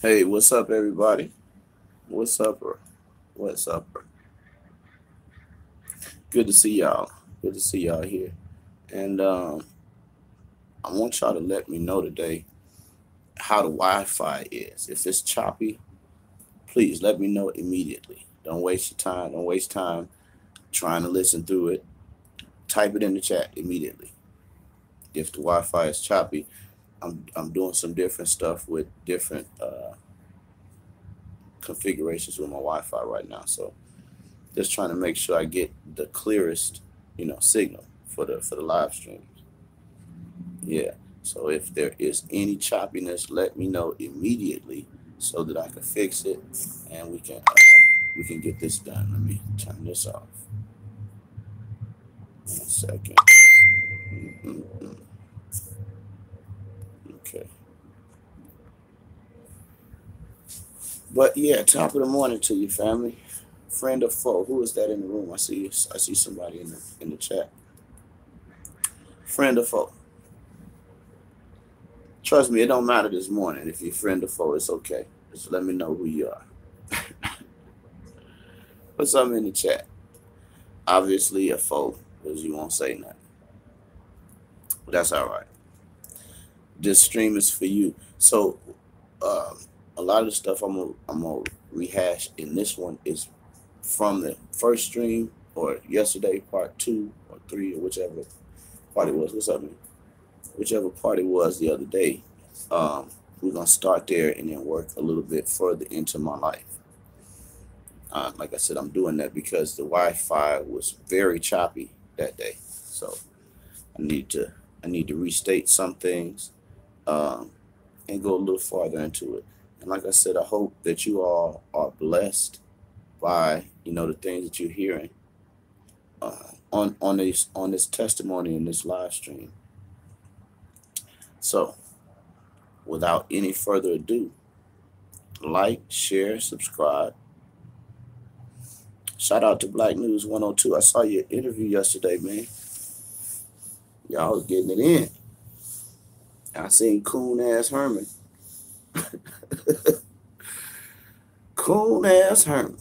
Hey, what's up, everybody? What's up, bro? What's up, bro? Good to see y'all. Good to see y'all here. And I want y'all to let me know today how the Wi-Fi is. If it's choppy, please let me know immediately. Don't waste your time. Don't waste time trying to listen through it. Type it in the chat immediately. If the Wi-Fi is choppy, I'm doing some different stuff with different configurations with my Wi-Fi right now. So just trying to make sure I get the clearest, signal for the live streams. Yeah. So if there is any choppiness, let me know immediately so that I can fix it and we can get this done. Let me turn this off. 1 second. Mm-mm. Okay. But yeah, top of the morning to you, family. Friend or foe? Who is that in the room? I see somebody in the chat. Friend or foe? Trust me, it don't matter this morning if you're friend or foe. It's okay. Just let me know who you are. Put something in the chat. Obviously a foe, because you won't say nothing. But that's all right. This stream is for you. So um, a lot of the stuff I'm gonna rehash in this one is from the first stream or yesterday, part 2 or 3 or whichever part it was. What's up, man? Whichever part it was the other day. Um, we're gonna start there and then work a little bit further into my life. Like I said, I'm doing that because the Wi-Fi was very choppy that day. So I need to I need to restate some things um, and go a little farther into it. And like I said, I hope that you all are blessed by the things that you're hearing uh, on this testimony in this live stream. So without any further ado, like, share, subscribe. Shout out to Black News 102. I saw your interview yesterday, man. Y'all was getting it in. I seen coon ass Herman. Coon ass Herman.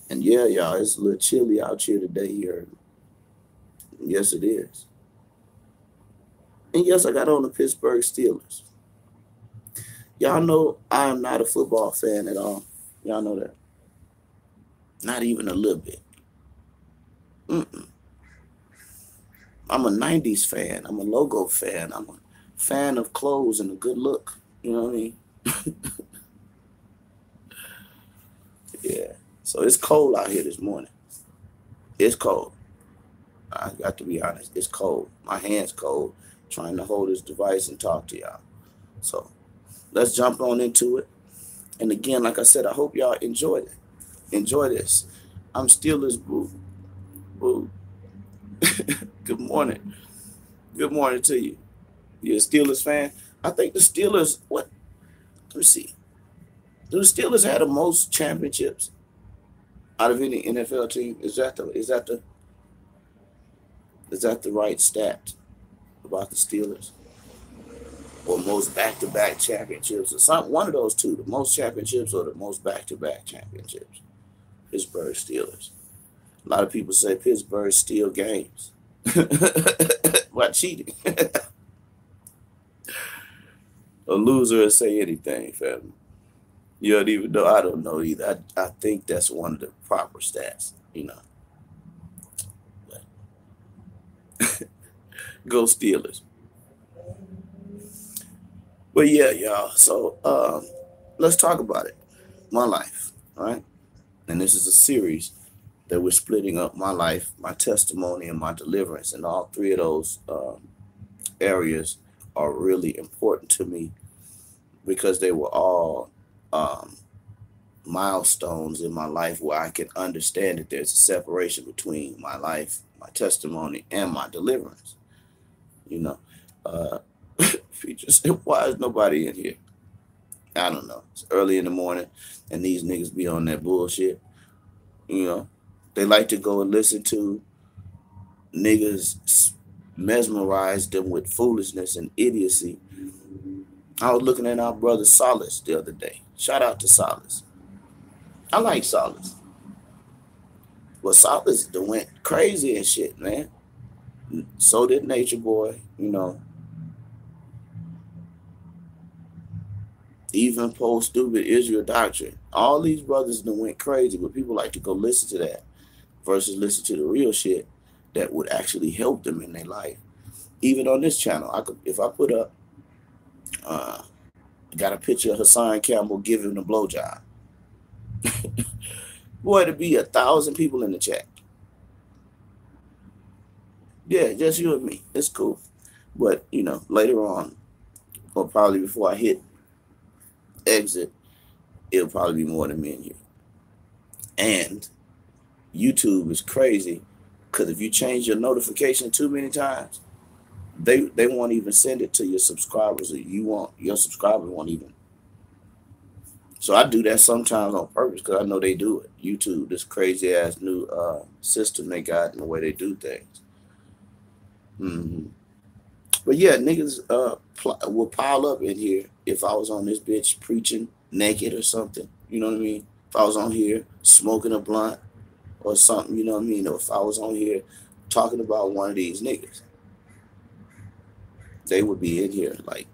And yeah, y'all, it's a little chilly out here today here. Yes, it is. And yes, I got on the Pittsburgh Steelers. Y'all know I am not a football fan at all. Y'all know that. Not even a little bit. Mm-mm. I'm a 90s fan. I'm a logo fan. I'm a fan of clothes and a good look. You know what I mean? Yeah. So it's cold out here this morning. It's cold. I got to be honest. It's cold. My hand's cold trying to hold this device and talk to y'all. So let's jump on into it. And again, like I said, I hope y'all enjoyed it. Enjoy this. I'm Steelers boo. Boo. Good morning. Good morning to you. You a Steelers fan? I think the Steelers, what? Let me see. Do the Steelers have the most championships out of any NFL team? Is that the right stat about the Steelers? Or most back-to-back championships, or one of those two, the most championships or the most back-to-back championships. Pittsburgh Steelers. A lot of people say Pittsburgh steal games by cheating. A loser will say anything, family. You don't even know. I don't know either. I think that's one of the proper stats. Go Steelers. But yeah, y'all. So let's talk about it. My life, all right? And this is a series that we're splitting up my life, my testimony, and my deliverance. And all three of those areas are really important to me because they were all um, milestones in my life where I can understand that there's a separation between my life, my testimony, and my deliverance. You know, uh, features. Why is nobody in here? I don't know. It's early in the morning, and these niggas be on that bullshit. You know, they like to go and listen to niggas mesmerize them with foolishness and idiocy I was looking at our brother Solace the other day. Shout out to Solace. I like Solace. But Solace done went crazy and shit, man. So did Nature Boy, you know. Even Post Stupid Israel Doctrine. All these brothers done went crazy, but people like to go listen to that versus listen to the real shit that would actually help them in their life. Even on this channel, I could, if I put up, uh, got a picture of Hassan Campbell giving a blowjob. Boy, to be 1,000 people in the chat. Yeah, just you and me. It's cool. But, you know, later on, or probably before I hit exit, it'll probably be more than me and you. And YouTube is crazy because if you change your notification too many times, they won't even send it to your subscribers. Or your subscribers won't even. So I do that sometimes on purpose because I know they do it. YouTube, this crazy ass new system they got in the way they do things. But yeah, niggas will pile up in here if I was on this bitch preaching naked or something. You know what I mean? If I was on here smoking a blunt or something, you know what I mean? Or if I was on here talking about one of these niggas, they would be in here like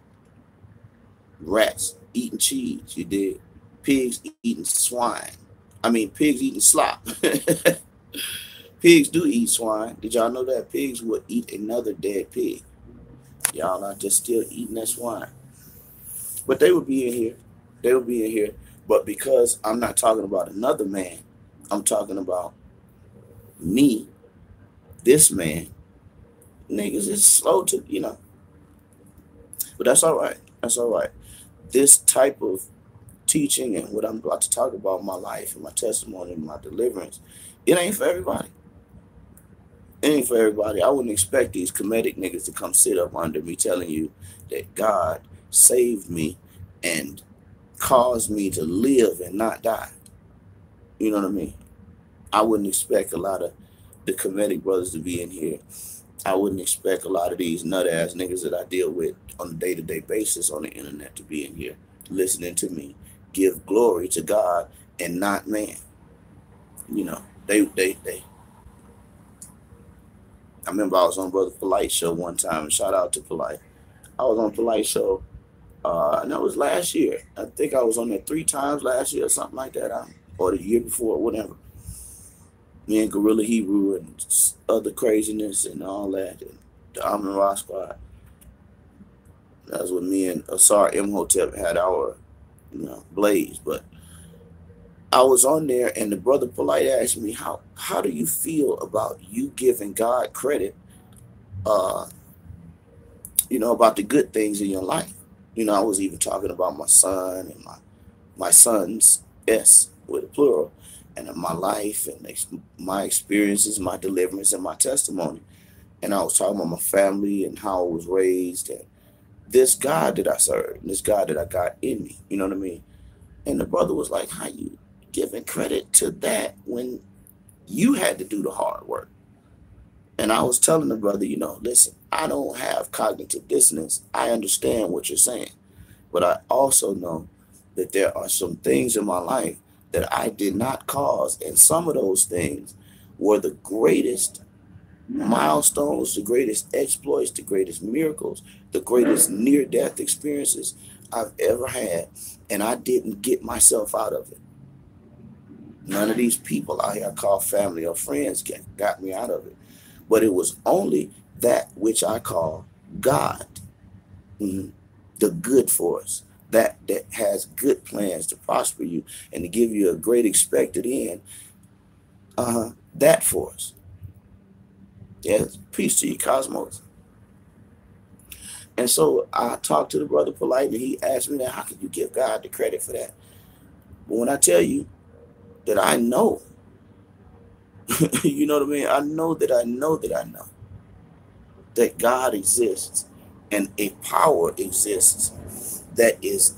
rats eating cheese, you did. Pigs eating swine. I mean, pigs eating slop. Pigs do eat swine. Did y'all know that? Pigs would eat another dead pig. Y'all are just still eating that swine. But they would be in here. They would be in here. But because I'm not talking about another man, I'm talking about me, this man, niggas is slow to, you know. But that's all right. That's all right. This type of teaching and what I'm about to talk about in my life and my testimony and my deliverance, it ain't for everybody. It ain't for everybody. I wouldn't expect these comedic niggas to come sit up under me telling you that God saved me and caused me to live and not die. You know what I mean? I wouldn't expect a lot of the comedic brothers to be in here. I wouldn't expect a lot of these nut ass niggas that I deal with on a day-to-day basis on the internet to be in here listening to me give glory to God and not man. You know, they I remember I was on Brother Polite show one time, and shout out to Polite. I was on Polite show, and that was last year. I think I was on there 3 times last year or something like that, or the year before, whatever. Me and Gorilla Hebrew and other craziness and all that, and the Amin Ra Squad. That was when me and Asar Imhotep had our, you know, blaze. But I was on there, and the Brother Polite asked me, how do you feel about you giving God credit, you know, about the good things in your life? You know, I was even talking about my son and my sons, S with a plural, and my life and my experiences, my deliverance, and my testimony. And I was talking about my family and how I was raised and this God that I serve, and this God that I got in me. You know what I mean? And the brother was like, how you giving credit to that when you had to do the hard work? And I was telling the brother, you know, listen, I don't have cognitive dissonance. I understand what you're saying. But I also know that there are some things in my life that I did not cause. And some of those things were the greatest milestones, the greatest exploits, the greatest miracles, the greatest near-death experiences I've ever had. And I didn't get myself out of it. None of these people out here I call family or friends got me out of it. But it was only that which I call God, the good force, that has good plans to prosper you and to give you a great expected end, that force. Yes, peace to you, Cosmos. And so I talked to the brother Polite, and he asked me that, how can you give God the credit for that? But when I tell you that I know, you know what I mean? I know that I know that I know that God exists and a power exists that is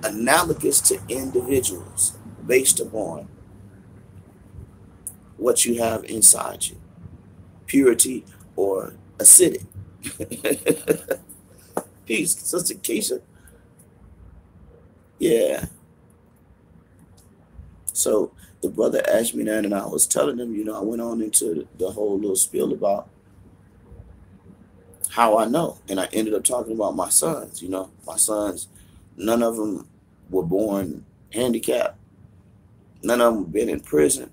analogous to individuals based upon what you have inside you, purity or acidic. Peace, Sister Keisha. Yeah. So the brother asked me that, and I was telling him, I went on into the whole little spiel about how I know. And I ended up talking about my sons. My sons, none of them were born handicapped. None of them been in prison.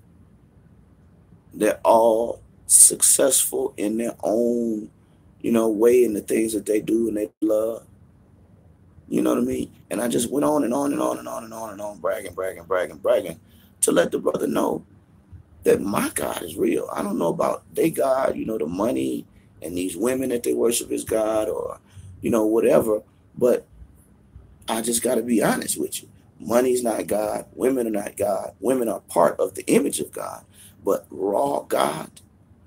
They're all successful in their own, way in the things that they do and they love. You know what I mean? And I just went on and on and on and on and on and on, bragging, bragging, bragging, bragging, to let the brother know that my God is real. I don't know about their God, the money and these women that they worship as God, or, whatever. But I just got to be honest with you. Money's not God. Women are not God. Women are part of the image of God. But raw God,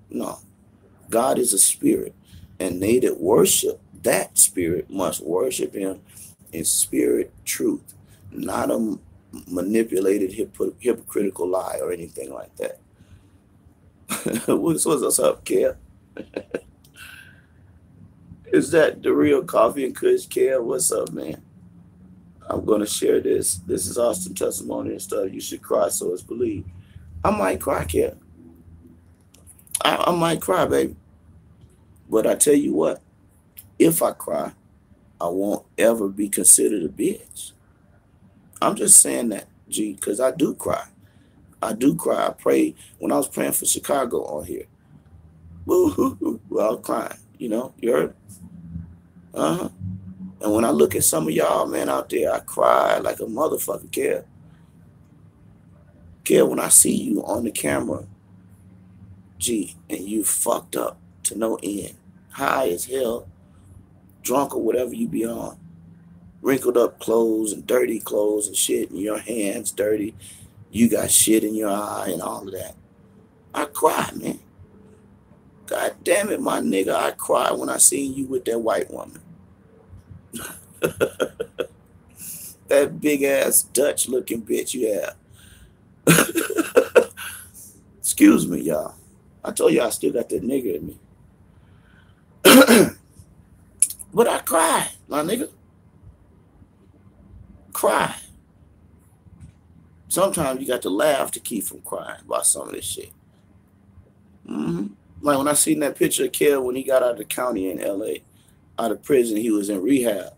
no. God is a spirit. And they that worship that spirit must worship him in spirit truth, not a manipulated hypocritical lie or anything like that. What's up, Kev? Is that the real coffee and kush, Kev? What's up, man? I'm gonna share this. This is Austin testimony and stuff. You should cry so it's believed. I might cry, Kev. I might cry, baby. But I tell you what, if I cry, I won't ever be considered a bitch. I'm just saying that, G, because I do cry. I do cry. I pray when I was praying for Chicago on here. Woo-hoo-hoo. Well, I was crying. You heard? Uh-huh. And when I look at some of y'all, man, out there, I cry like a motherfucker, Kev. Kev, when I see you on the camera, G, and you fucked up to no end, high as hell, drunk or whatever you be on, wrinkled up clothes and dirty clothes and shit, and your hands dirty, you got shit in your eye and all of that. I cry, man. God damn it, my nigga, I cry when I seen you with that white woman. That big ass Dutch looking bitch you have. Excuse me, y'all. I told you I still got that nigga in me. But I cry, my nigga. Cry. Sometimes you got to laugh to keep from crying about some of this shit. Like when I seen that picture of Kel when he got out of the county in LA, out of prison, he was in rehab.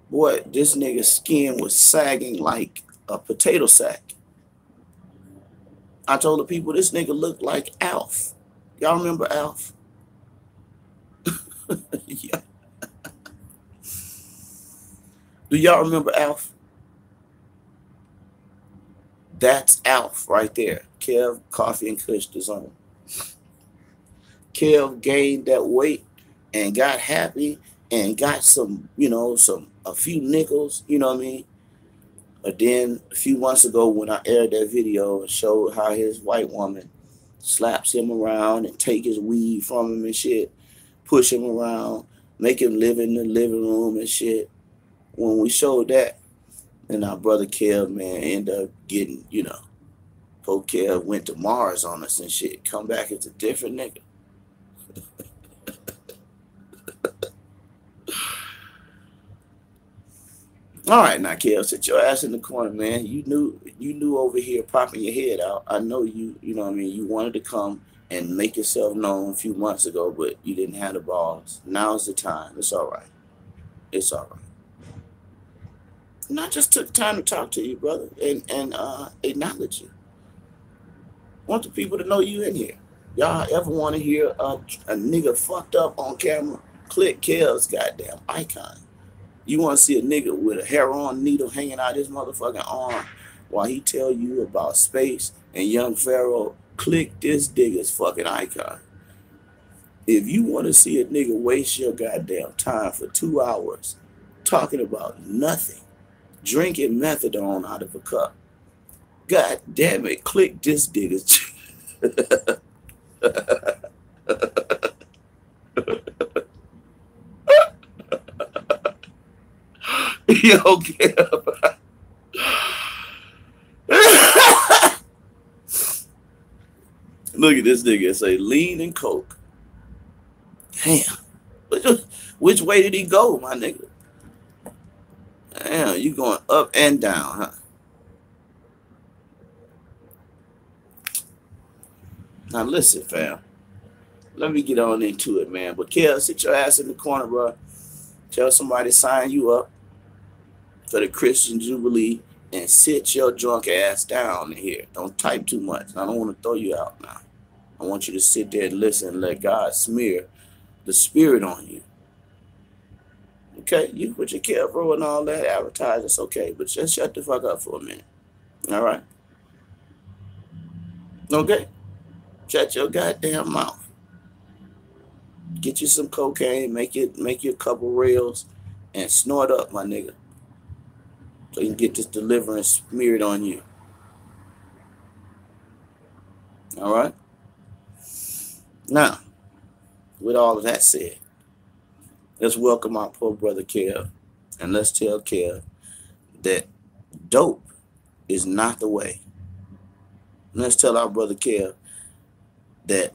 Boy, this nigga's skin was sagging like a potato sack. I told the people this nigga looked like Alf. Y'all remember Alf? Yeah. Do y'all remember Alf? That's Alf right there. Kev, Coffee and Kush Design. Kev gained that weight and got happy and got some, a few nickels, you know what I mean? But then a few months ago when I aired that video and showed how his white woman slaps him around and take his weed from him and shit, push him around, make him live in the living room and shit. When we showed that, and our brother Kev, man, ended up getting, poor Kev went to Mars on us and shit. Come back as a different nigga. All right, now, Kev, sit your ass in the corner, man. You knew over here popping your head out. I know you know what I mean? You wanted to come and make yourself known a few months ago, but you didn't have the balls. Now's the time. It's all right. It's all right. And I just took time to talk to you, brother, and acknowledge you. Want the people to know you in here. Y'all ever want to hear a nigga fucked up on camera? Click Kev's goddamn icon. You want to see a nigga with a heroin needle hanging out his motherfucking arm while he tell you about space and young Pharaoh? Click this nigga's fucking icon. If you want to see a nigga waste your goddamn time for 2 hours talking about nothing, drinking methadone out of a cup, god damn it, click this nigga's. Yo, Kev. Look at this nigga and say lean and coke. Damn. Which way did he go, my nigga? Damn, you going up and down, huh? Now listen, fam. Let me get on into it, man. But Kel, sit your ass in the corner, bro. Tell somebody to sign you up for the Christian Jubilee and sit your drunk ass down in here. Don't type too much. I don't want to throw you out now. I want you to sit there and listen and let God smear the spirit on you. Okay? You can put your Kel, bro, and all that, advertise, it's okay. But just shut the fuck up for a minute. All right? Okay? Shut your goddamn mouth. Get you some cocaine, make you a couple reels, and snort up, my nigga. So you can get this deliverance smeared on you. All right? Now, with all of that said, let's welcome our poor brother Kev, and let's tell Kev that dope is not the way. And let's tell our brother Kev that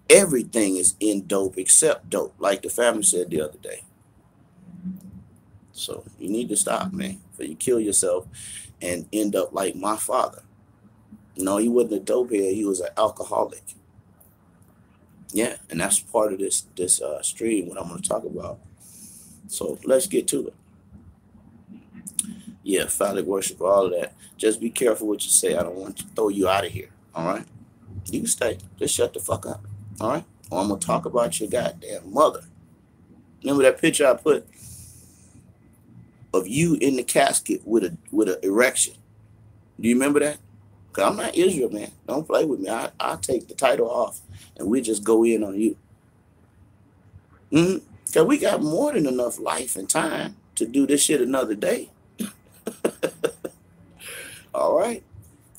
everything is in dope except dope, like the family said the other day. So you need to stop, man, before you kill yourself and end up like my father. No, he wasn't a dopehead. He was an alcoholic. Yeah, and that's part of this stream, what I'm going to talk about. So let's get to it. Yeah, phallic worship, all of that. Just be careful what you say. I don't want to throw you out of here. All right? You can stay. Just shut the fuck up. All right? Or I'm going to talk about your goddamn mother. Remember that picture I put of you in the casket with an erection? Do you remember that? Because I'm not Israel, man. Don't play with me. I'll take the title off and we just go in on you. Because we got more than enough life and time to do this shit another day. All right.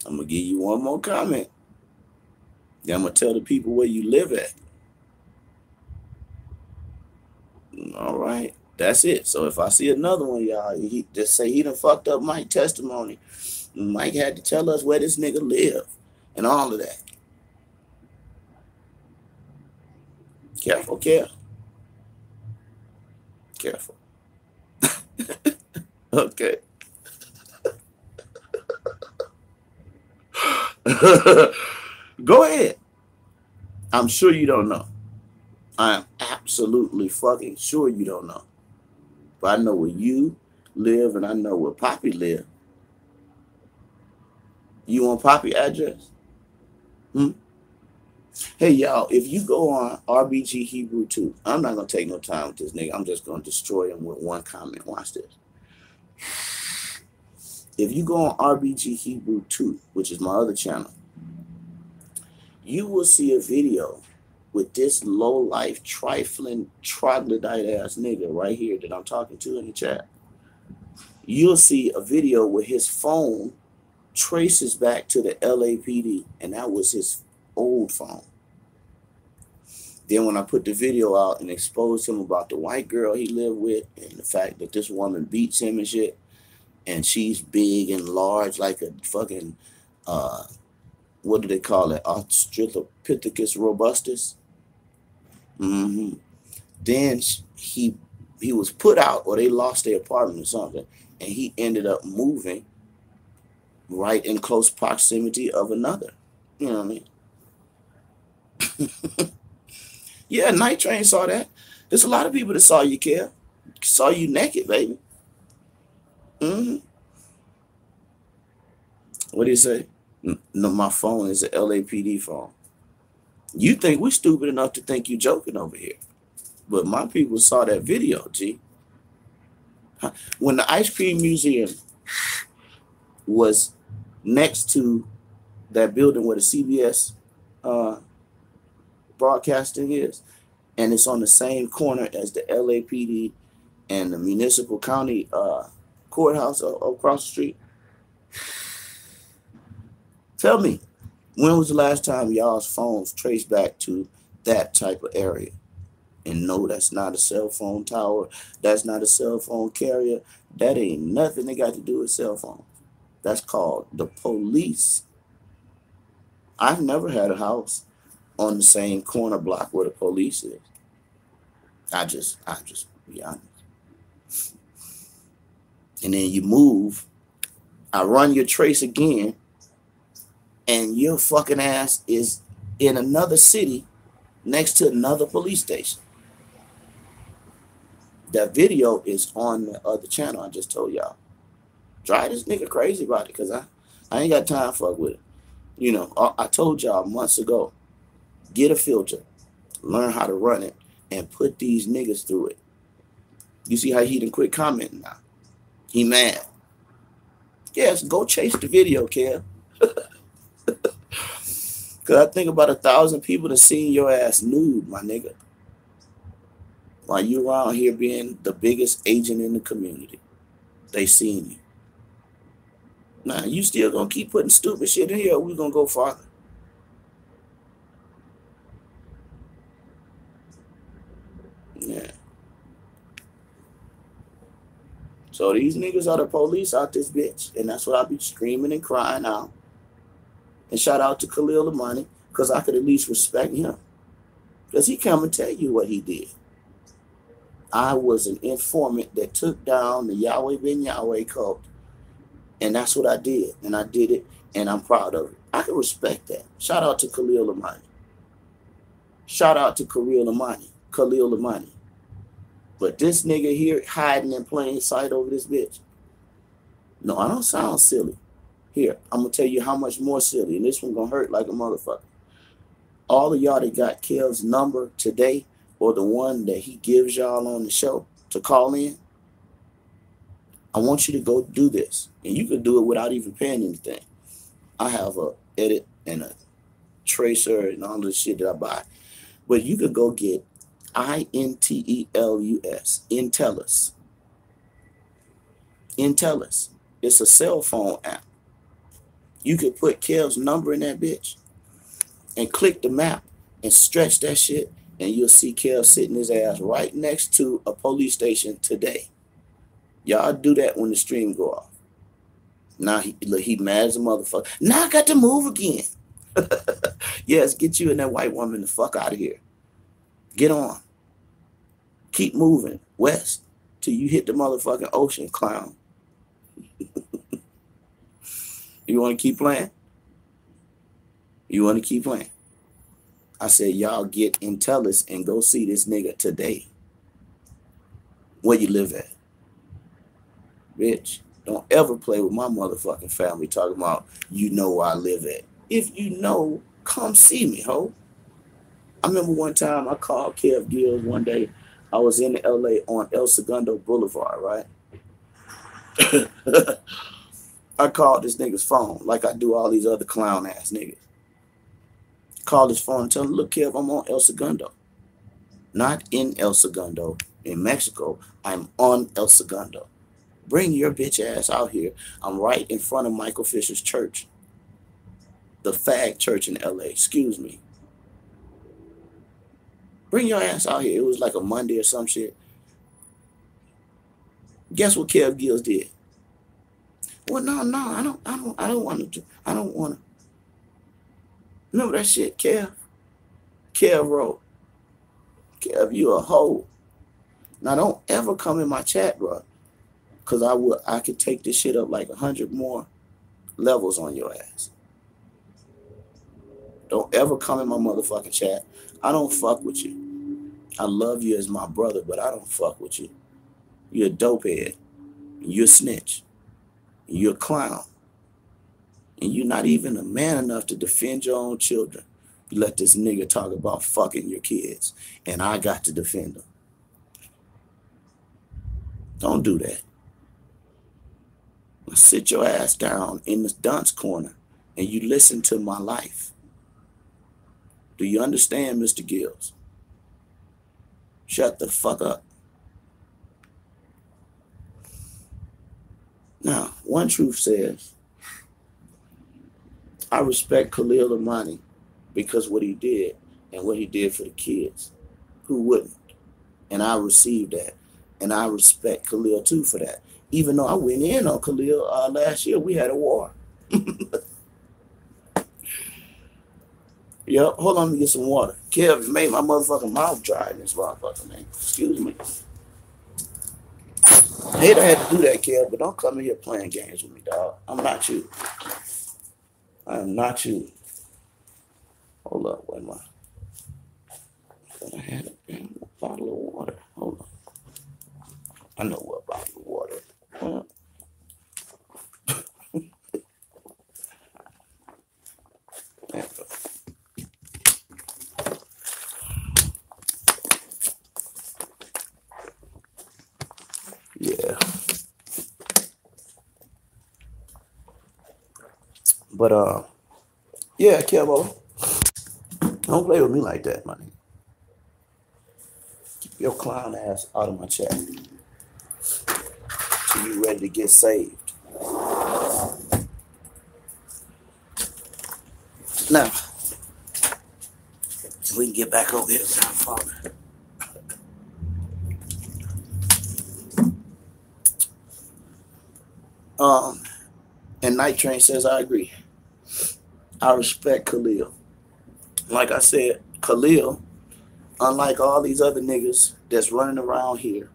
I'm going to give you one more comment. Then I'm going to tell the people where you live at. All right. That's it. So if I see another one, y'all, he just say he done fucked up Mike's testimony. Mike had to tell us where this nigga live and all of that. Careful, careful. Careful. Okay. Go ahead. I'm sure you don't know. I am absolutely fucking sure you don't know. But I know where you live and I know where Poppy live. You want Poppy address? Hey, y'all, if you go on RBG Hebrew 2, I'm not going to take no time with this nigga. I'm just going to destroy him with one comment. Watch this. If you go on RBG Hebrew 2, which is my other channel, you will see a video with this low-life, trifling, troglodyte-ass nigga right here that I'm talking to in the chat. You'll see a video where his phone traces back to the LAPD, and that was his old phone. Then when I put the video out and exposed him about the white girl he lived with and the fact that this woman beats him and shit, and she's big and large like a fucking, what do they call it? Australopithecus robustus. Then he was put out, or they lost their apartment or something, and he ended up moving right in close proximity of another. You know what I mean? Yeah, Night Train saw that. There's a lot of people that saw you, Kel. Saw you naked, baby. What do you say? No, my phone is an LAPD phone. You think we're stupid enough to think you joking over here. But my people saw that video, G. When the Ice Cream Museum was next to that building where the CBS broadcasting is, and it's on the same corner as the LAPD and the municipal county courthouse across the street. Tell me, when was the last time y'all's phones traced back to that type of area? And no, that's not a cell phone tower. That's not a cell phone carrier. That ain't nothing they got to do with cell phone. That's called the police. I've never had a house on the same corner block where the police is. I just be honest. And then you move. I run your trace again, and your fucking ass is in another city next to another police station. That video is on the other channel I just told y'all. Drive this nigga crazy about it, because I ain't got time to fuck with it. You know, I told y'all months ago, get a filter, learn how to run it, and put these niggas through it. You see how he done quit commenting now? He mad. Yes, go chase the video, Kev. Because I think about 1,000 people that seen your ass nude, my nigga. While you around here being the biggest agent in the community. They seen you. Now, you still gonna keep putting stupid shit in here, or we gonna go farther? Yeah. So these niggas are the police out this bitch. And that's what I be screaming and crying out. And shout out to Khalil Amani, because I could at least respect him. Because he come and tell you what he did. I was an informant that took down the Yahweh Ben Yahweh cult. And that's what I did. And I did it, and I'm proud of it. I can respect that. Shout out to Khalil Amani. Shout out to Khalil Amani. But this nigga here hiding in plain sight over this bitch. No, I don't sound silly. Here, I'm going to tell you how much more silly, and this one going to hurt like a motherfucker. All of y'all that got Kel's number today, or the one that he gives y'all on the show to call in, I want you to go do this. And you can do it without even paying anything. I have a edit and a tracer and all this shit that I buy. But you could go get INTELUS, Intellus. Intellus. It's a cell phone app. You could put Kel's number in that bitch and click the map and stretch that shit, and you'll see Kel sitting his ass right next to a police station today. Y'all do that when the stream go off. Now he mad as a motherfucker. Now I got to move again. Yes, get you and that white woman the fuck out of here. Get on. Keep moving west till you hit the motherfucking ocean, clown. You want to keep playing? You want to keep playing? I said, y'all get Intellus and go see this nigga today. Where you live at? Bitch, don't ever play with my motherfucking family talking about you know where I live at. If you know, come see me, ho. I remember one time I called Kev Gills one day. I was in LA on El Segundo Boulevard, right? I called this nigga's phone like I do all these other clown ass niggas. Called his phone and tell him, look, Kev, I'm on El Segundo. Not in El Segundo, in Mexico. I'm on El Segundo. Bring your bitch ass out here. I'm right in front of Michael Fisher's church. The fag church in LA, excuse me. Bring your ass out here. It was like a Monday or some shit. Guess what Kev Gills did? Well, no, I don't want to. I don't want to. Remember that shit, Kev? Kev wrote, Kev, you a hoe. Now don't ever come in my chat, bro. Because I could take this shit up like 100 more levels on your ass. Don't ever come in my motherfucking chat. I don't fuck with you. I love you as my brother, but I don't fuck with you. You're a dope head. You're a snitch. You're a clown. And you're not even a man enough to defend your own children. You let this nigga talk about fucking your kids, and I got to defend them. Don't do that. Sit your ass down in the dunce corner and you listen to my life. Do you understand, Mr. Gills? Shut the fuck up. Now, One Truth says, I respect Khalil Amani because what he did and what he did for the kids. Who wouldn't? And I received that. And I respect Khalil too for that. Even though I went in on Khalil last year, we had a war. Yep, hold on, let me get some water. Kev made my motherfucking mouth dry in this motherfucker, man. Excuse me. I hate I had to do that, Kev, but don't come in here playing games with me, dog. I'm not you. I am not you. Hold up, wait a minute. I had a damn bottle of water. Hold on. I know what bottle of water. Well, yeah. But yeah, Kevo, don't play with me like that, money. Keep your clown ass out of my chat till you ready to get saved. Now, so we can get back over here with our father. And Night Train says, I agree. I respect Khalil. Like I said, Khalil, unlike all these other niggas that's running around here,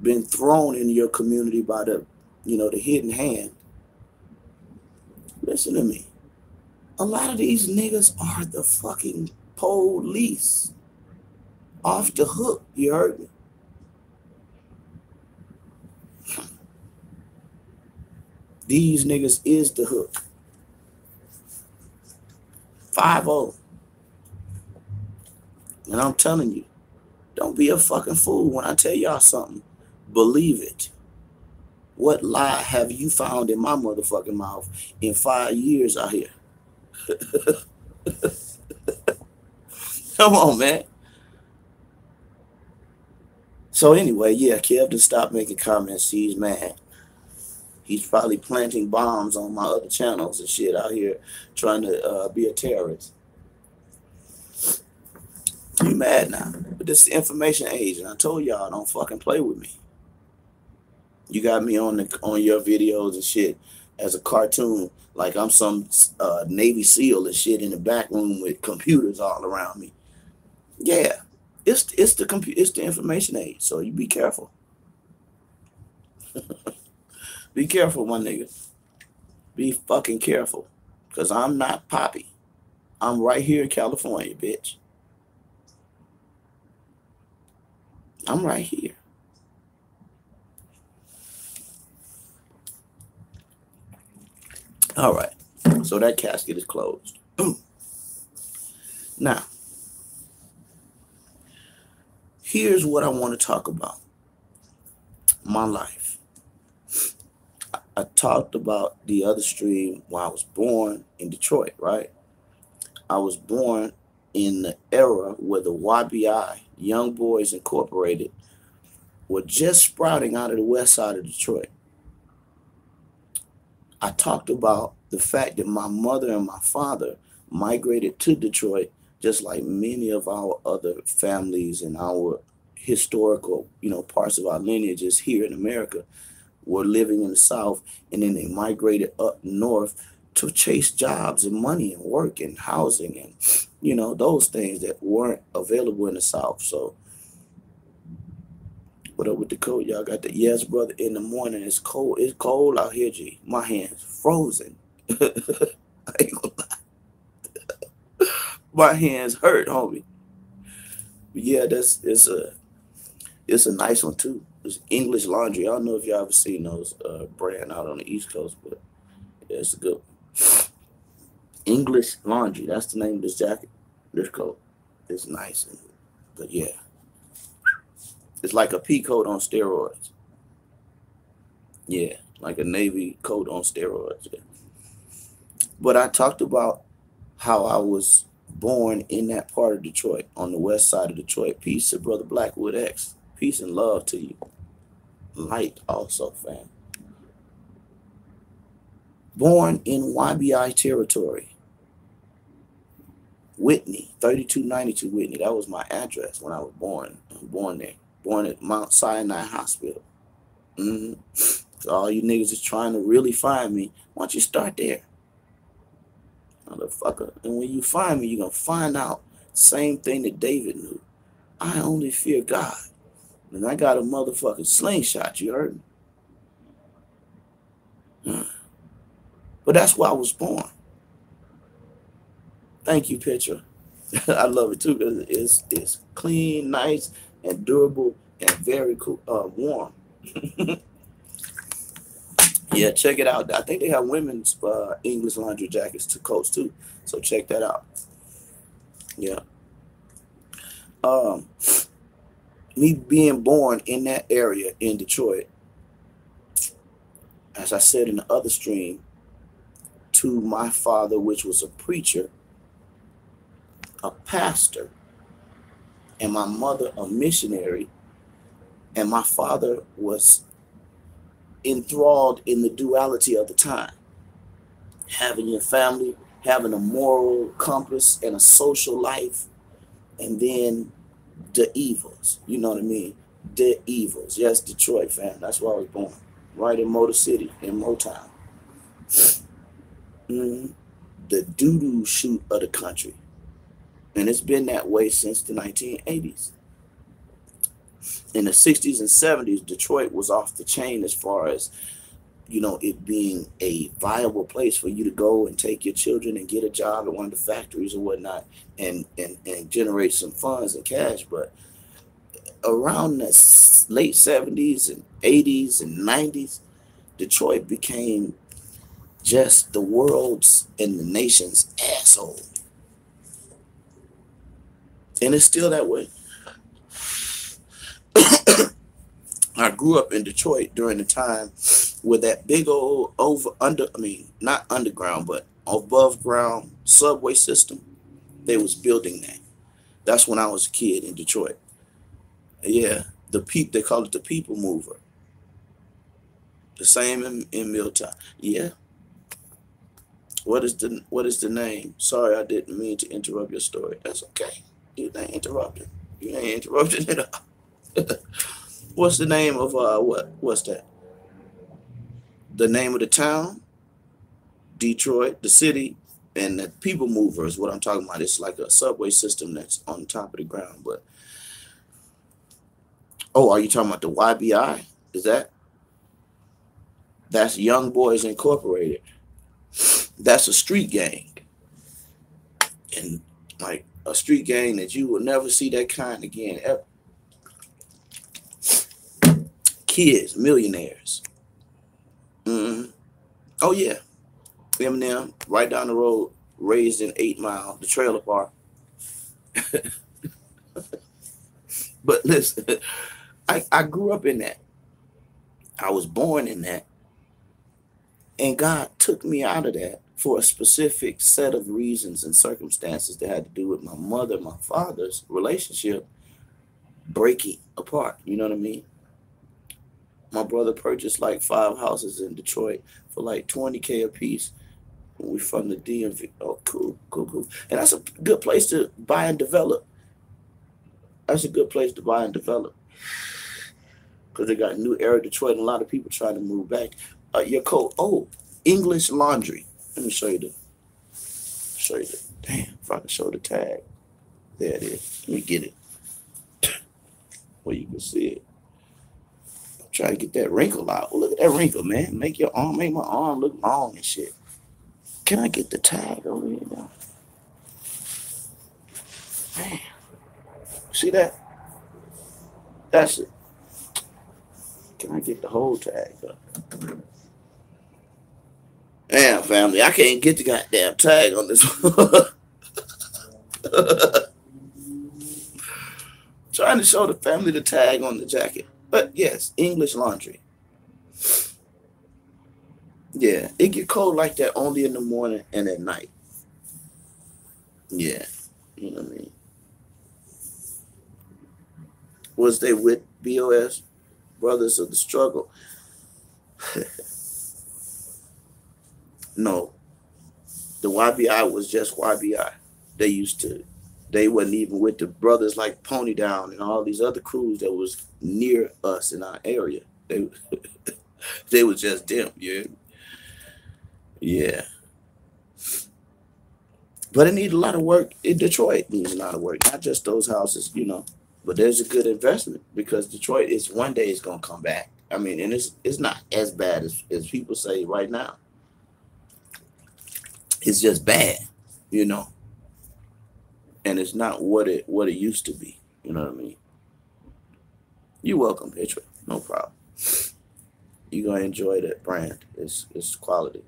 been thrown in your community by the hidden hand. Listen to me. A lot of these niggas are the fucking police. Off the hook, you heard me? These niggas is the hook. 5-0. And I'm telling you, don't be a fucking fool when I tell y'all something. Believe it. What lie have you found in my motherfucking mouth in 5 years out here? Come on, man. So anyway, yeah, Kev just stopped making comments. He's mad. He's probably planting bombs on my other channels and shit out here trying to be a terrorist. You mad now? But this is the information age, and I told y'all don't fucking play with me. You got me on your videos and shit as a cartoon, like I'm some Navy SEAL and shit in the back room with computers all around me. Yeah, it's the information age, so you be careful. Be careful, my nigga. Be fucking careful, cause I'm not Poppy. I'm right here in California, bitch. I'm right here. All right. So that casket is closed. Now, here's what I want to talk about. My life. I talked about the other stream when I was born in Detroit, right? I was born in the era where the YBI, Young Boys Incorporated, were just sprouting out of the west side of Detroit. I talked about the fact that my mother and my father migrated to Detroit, just like many of our other families and our historical, parts of our lineages here in America were living in the South, and then they migrated up north to chase jobs and money and work and housing and, those things that weren't available in the South. So what up with the cold? Y'all got the yes, brother. In the morning, it's cold. It's cold out here, G. My hands frozen. I ain't gonna lie. My hands hurt, homie. But yeah, it's a nice one too. It's English Laundry. I don't know if y'all ever seen those brand out on the East Coast, but yeah, it's a good one. English Laundry. That's the name of this jacket. This coat. It's nice, but yeah. It's like a pea coat on steroids. Yeah, like a Navy coat on steroids. Yeah. But I talked about how I was born in that part of Detroit, on the west side of Detroit. Peace to Brother Blackwood X. Peace and love to you. Light also, fam. Born in YBI territory. Whitney, 3292 Whitney. That was my address when I was born. I was born there. Born at Mount Sinai Hospital. So all you niggas is trying to really find me. Why don't you start there? Motherfucker. And when you find me, you're going to find out same thing that David knew. I only fear God. And I got a motherfucking slingshot, you heard me? But that's where I was born. Thank you, picture. I love it too because it's clean, nice, and durable, and very cool, warm. Yeah, check it out. I think they have women's English laundry jackets to coats too. So check that out. Yeah. Um, Me being born in that area in Detroit, as I said in the other stream, to my father, which was a preacher, a pastor, and my mother, a missionary, and my father was enthralled in the duality of the time, having your family, having a moral compass and a social life, and then the evils. You know what I mean? The evils. Yes, Detroit, fam. That's where I was born. Right in Motor City, in Motown. The doo-doo shoot of the country. And it's been that way since the 1980s. In the 60s and 70s, Detroit was off the chain as far as, it being a viable place for you to go and take your children and get a job at one of the factories or whatnot and generate some funds and cash. But around the late 70s and 80s and 90s, Detroit became just the world's and the nation's asshole. And it's still that way. I grew up in Detroit during the time where that big old not underground, but above ground subway system, they was building that. That's when I was a kid in Detroit. Yeah, they call it the people mover. The same in Milltown. Yeah. What is the name? Sorry, I didn't mean to interrupt your story. That's okay. You ain't interrupted. You ain't interrupted it all. What's the name of what's that? The name of the town? Detroit, the city, and the people mover is what I'm talking about. It's like a subway system that's on top of the ground. But are you talking about the YBI? Is that's Young Boys Incorporated? That's a street gang, and like a street gang that you will never see that kind again ever. Kids, millionaires. Oh yeah, Eminem, right down the road, raised in 8 Mile, the trailer park. But listen, I grew up in that. I was born in that. And God took me out of that for a specific set of reasons and circumstances that had to do with my mother and my father's relationship breaking apart. You know what I mean? My brother purchased like 5 houses in Detroit for like $20K a piece. We from the DMV. Oh, cool. And that's a good place to buy and develop. That's a good place to buy and develop. Because they got new era Detroit and a lot of people trying to move back. Your code. Oh, English laundry. Let me show you the. Damn, if I can show the tag. There it is. Let me get it. Where you can see it. I'm trying to get that wrinkle out. Oh, look at that wrinkle, man. Make my arm look long and shit. Can I get the tag over here now? Man. See that? That's it. Can I get the whole tag up? Damn, family, I can't get the goddamn tag on this one. Trying to show the family the tag on the jacket. But yes, English laundry. Yeah, it get cold like that only in the morning and at night. Yeah, you know what I mean? Was they with BOS, Brothers of the Struggle? No, the YBI was just YBI. They wasn't even with the brothers like Pony Down and all these other crews that was near us in our area. They was just them, yeah. Yeah. But it needs a lot of work. In Detroit needs a lot of work, not just those houses, But there's a good investment because Detroit is one day it's gonna come back. I mean, and it's not as bad as people say right now. It's just bad, you know, and it's not what it used to be. You know what I mean? You're welcome, Petra. No problem. You're gonna enjoy that brand. It's quality.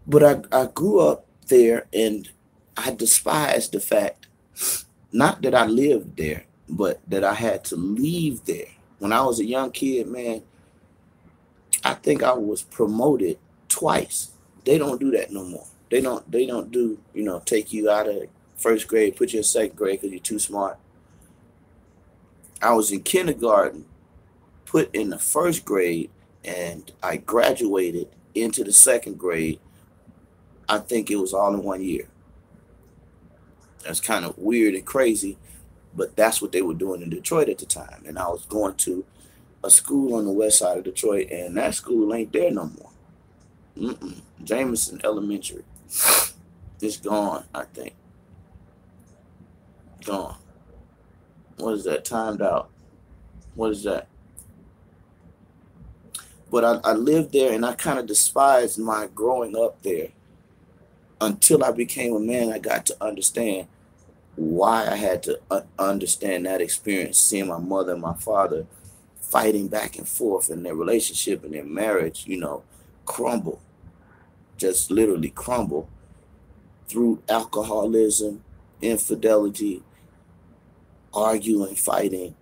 But I grew up there and I despised the fact, not that I lived there, but that I had to leave there. When I was a young kid, man, I think I was promoted twice. They don't do that no more. They don't do, take you out of first grade, put you in second grade because you're too smart. I was in kindergarten, put in the first grade, and I graduated into the second grade. I think it was all in 1 year. That's kind of weird and crazy, but that's what they were doing in Detroit at the time. And I was going to a school on the west side of Detroit, and that school ain't there no more. Jameson Elementary. It's gone, I think. Gone. What is that? Timed out. What is that? But I lived there and I kind of despised my growing up there until I became a man. I got to understand why I had to understand that experience, seeing my mother and my father fighting back and forth in their relationship and their marriage, crumble, just literally crumble through alcoholism, infidelity, arguing, fighting,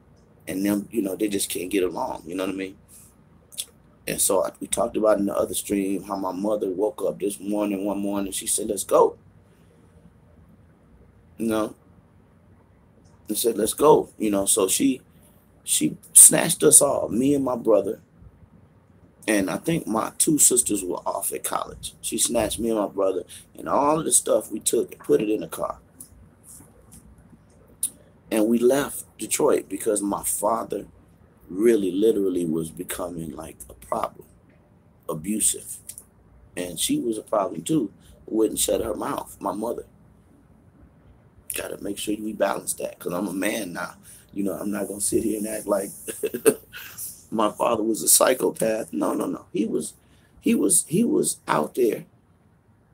and them, they just can't get along. You know what I mean? And so we talked about in the other stream how my mother woke up one morning, she said, "Let's go." You know, and said, "Let's go." So she snatched us all, me and my brother, and I think my two sisters were off at college. She snatched me and my brother, and all of the stuff we took and put it in the car. And we left Detroit because my father really literally was becoming like a problem, abusive. And she was a problem too. Wouldn't shut her mouth. My mother. Gotta make sure we balance that because I'm a man now. I'm not gonna sit here and act like my father was a psychopath. No, no, no. He was out there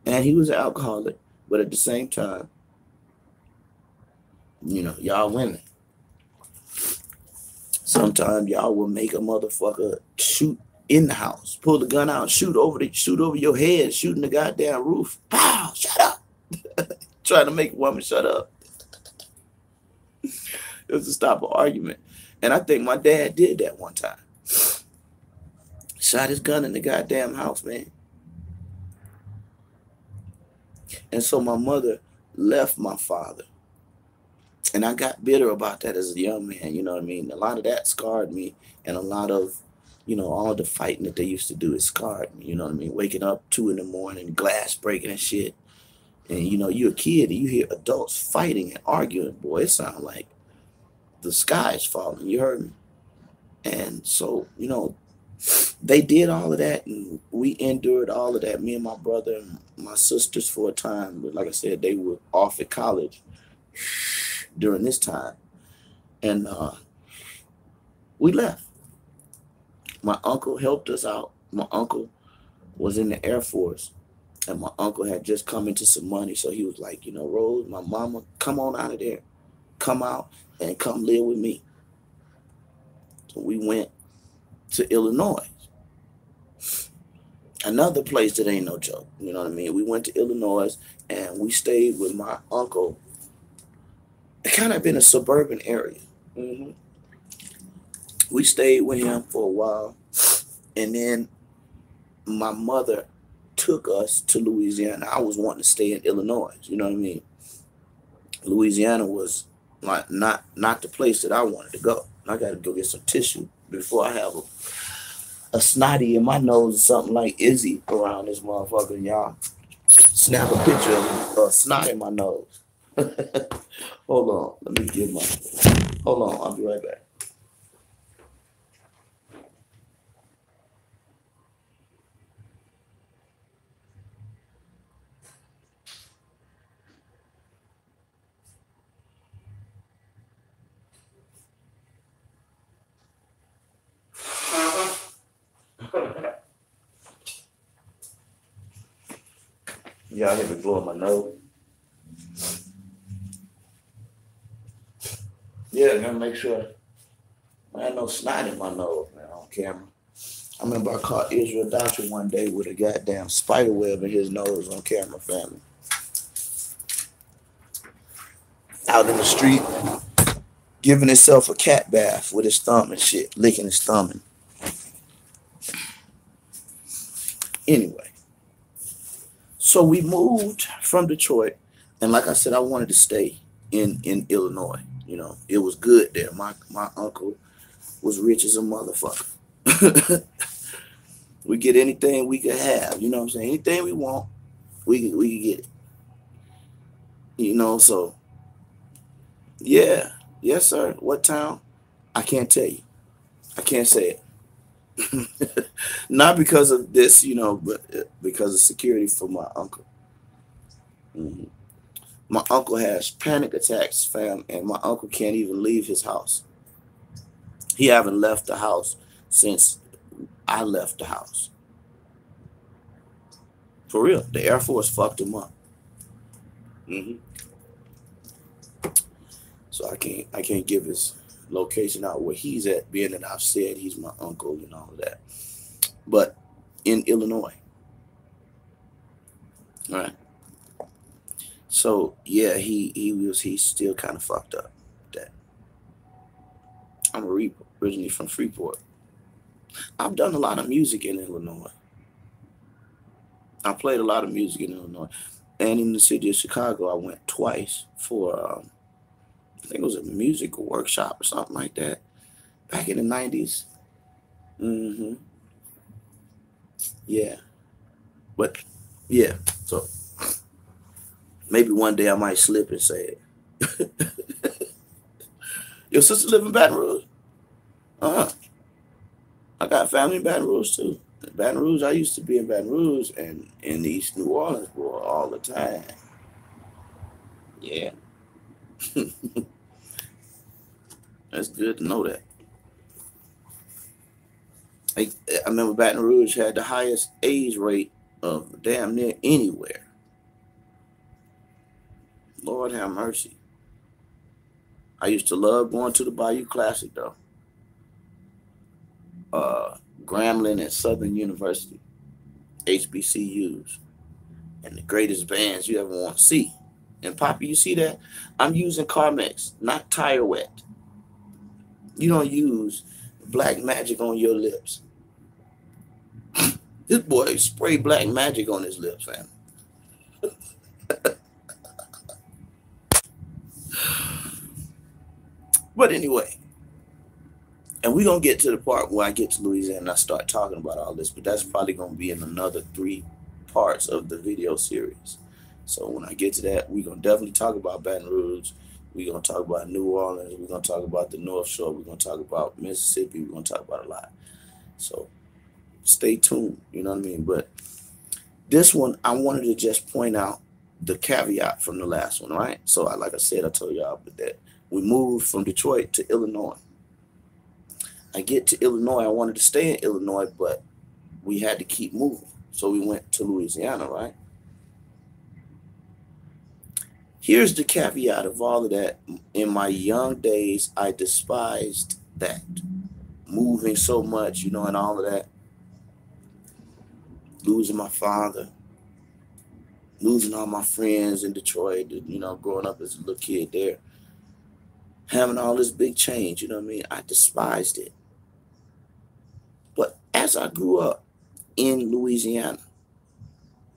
and he was an alcoholic, but at the same time, y'all women. Sometimes y'all will make a motherfucker shoot in the house, pull the gun out, shoot over your head, shooting the goddamn roof. Pow! Shut up! Trying to make a woman shut up. It was to stop an argument, and I think my dad did that one time. Shot his gun in the goddamn house, man. And so my mother left my father, and I got bitter about that as a young man. You know what I mean? A lot of that scarred me, and a lot of all the fighting that they used to do, it scarred me. You know what I mean? Waking up 2 in the morning, glass breaking and shit. And you're a kid and you hear adults fighting and arguing. Boy, it sounds like the sky is falling. You heard me? And so, they did all of that and we endured all of that. Me and my brother and my sisters for a time. But like I said, they were off at college during this time. And we left. My uncle helped us out. My uncle was in the Air Force, and my uncle had just come into some money. So he was like, Rose, my mama, come on out of there. Come out and come live with me. So we went to Illinois. Another place that ain't no joke. You know what I mean? We went to Illinois and we stayed with my uncle. It kind of in a suburban area. Mm-hmm. We stayed with him for a while. And then my mother took us to Louisiana. I was wanting to stay in Illinois. You know what I mean? Louisiana was like not the place that I wanted to go. I got to go get some tissue before I have a snotty in my nose or something like Izzy around this motherfucker. Y'all snap a picture of a snot in my nose. Hold on. Let me get my... Hold on. I'll be right back. Y'all hear me blowing my nose? Yeah, gotta make sure I had no snot in my nose, man, on camera. I remember I caught Israel Doctor one day with a goddamn spider web in his nose on camera, family. Out in the street, giving himself a cat bath with his thumb and shit, licking his thumb. And anyway, so we moved from Detroit, and like I said, I wanted to stay in Illinois. You know, it was good there. My uncle was rich as a motherfucker. We get anything we could have. You know what I'm saying? Anything we want, we could get it. You know, so yeah, yes, sir. What town? I can't tell you. I can't say it. Not because of this, you know, but because of security for my uncle. Mhm. My uncle has panic attacks, fam, and my uncle can't even leave his house. He haven't left the house since I left the house. For real, the Air Force fucked him up. Hmm. So I can't give his location out where he's at, being that I've said he's my uncle and all of that. But in Illinois, all right. So yeah, he's still kind of fucked up. That I'm originally from Freeport. I've done a lot of music in Illinois. I played a lot of music in Illinois, and in the city of Chicago, I went twice for I think it was a music workshop or something like that back in the '90s. Hmm. Yeah, but yeah. So maybe one day I might slip and say it. Your sister live in Baton Rouge? Uh huh. I got family in Baton Rouge too. Baton Rouge, I used to be in Baton Rouge and in East New Orleans, boy, all the time. Yeah, that's good to know that. I, I remember Baton Rouge had the highest age rate of damn near anywhere. Lord have mercy. I used to love going to the Bayou Classic though. Uh, Grambling and Southern University, HBCUs, and the greatest bands you ever want to see. And Poppy, you see that? I'm using Carmex, not Tire Wet. You don't use black magic on your lips. This boy sprayed black magic on his lips, fam. But anyway, and we're gonna get to the part where I get to Louisiana and I start talking about all this, but that's probably gonna be in another 3 parts of the video series. So when I get to that, we're gonna definitely talk about Baton Rouge. We're gonna talk about New Orleans. We're gonna talk about the North Shore. We're gonna talk about Mississippi. We're gonna talk about a lot. So stay tuned. You know what I mean? But this one, I wanted to just point out the caveat from the last one, right? So, like I said, I told y'all that we moved from Detroit to Illinois. I get to Illinois. I wanted to stay in Illinois, but we had to keep moving. So we went to Louisiana, right? Here's the caveat of all of that. In my young days, I despised that. Moving so much, you know, and all of that. Losing my father, losing all my friends in Detroit, you know, growing up as a little kid there, having all this big change, you know what I mean? I despised it. But as I grew up in Louisiana,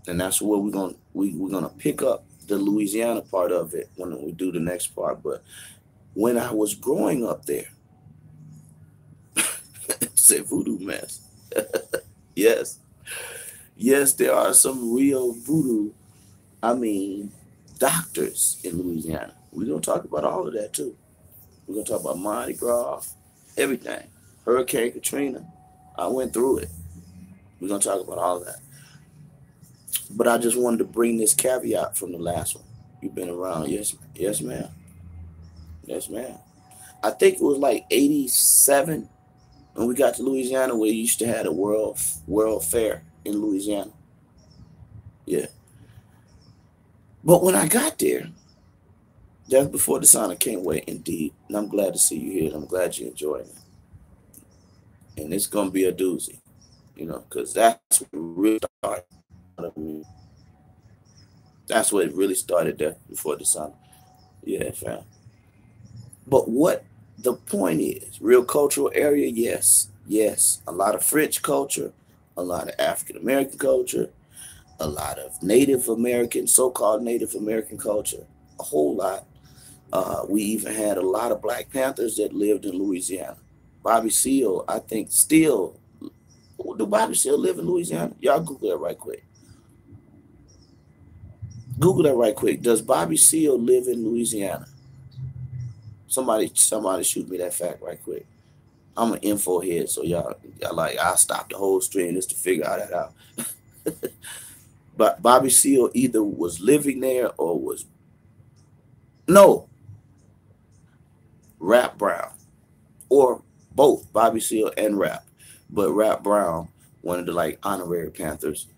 and that's where we're gonna pick up the Louisiana part of it when we do the next part. But when I was growing up there, say voodoo mess. Yes, yes, there are some real voodoo. I mean, doctors in Louisiana. We're gonna talk about all of that too. We're gonna talk about Mardi Gras, everything. Hurricane Katrina. I went through it. We're gonna talk about all of that. But I just wanted to bring this caveat from the last one. You've been around, yes, yes, ma'am, yes, ma'am. I think it was like '87 when we got to Louisiana, where you used to have a world fair in Louisiana. Yeah, But when I got there, just before the sign, I can't wait indeed. And I'm glad to see you here. And I'm glad you enjoyed it. And it's going to be a doozy, you know, because that's what really started. That's what it really started there before the sign. Yeah, fam. But what the point is, real cultural area, yes. Yes. A lot of French culture, a lot of African American culture, a lot of Native American, so-called Native American culture, a whole lot. We even had a lot of Black Panthers that lived in Louisiana. Bobby Seale, I think, still. Do Bobby Seale live in Louisiana? Y'all Google that right quick. Google that right quick. Does Bobby Seale live in Louisiana? Somebody shoot me that fact right quick. I'm an info head, so y'all like I'll stop the whole stream just to figure all that out. But Bobby Seale either was living there or was no Rap Brown or both Bobby Seale and Rap. But Rap Brown, one of the like honorary Panthers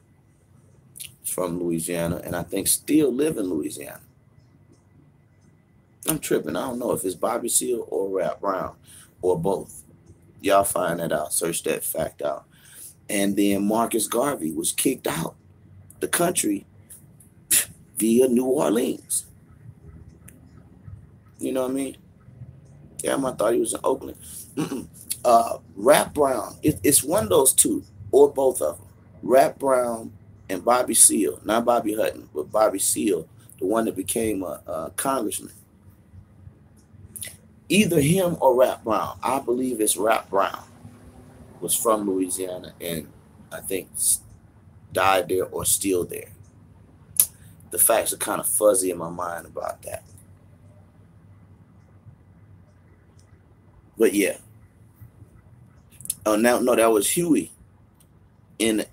from Louisiana, and I think still live in Louisiana. I'm tripping. I don't know if it's Bobby Seale or Rap Brown or both. Y'all find that out. Search that fact out. And then Marcus Garvey was kicked out the country via New Orleans. You know what I mean? Yeah, I thought he was in Oakland. Rap Brown. It's one of those two or both of them. Rap Brown and Bobby Seale. Not Bobby Hutton, but Bobby Seale, the one that became a congressman. Either him or Rap Brown. I believe it's Rap Brown. Was from Louisiana and I think died there or still there. The facts are kind of fuzzy in my mind about that. But yeah. Oh, now no, that was Huey in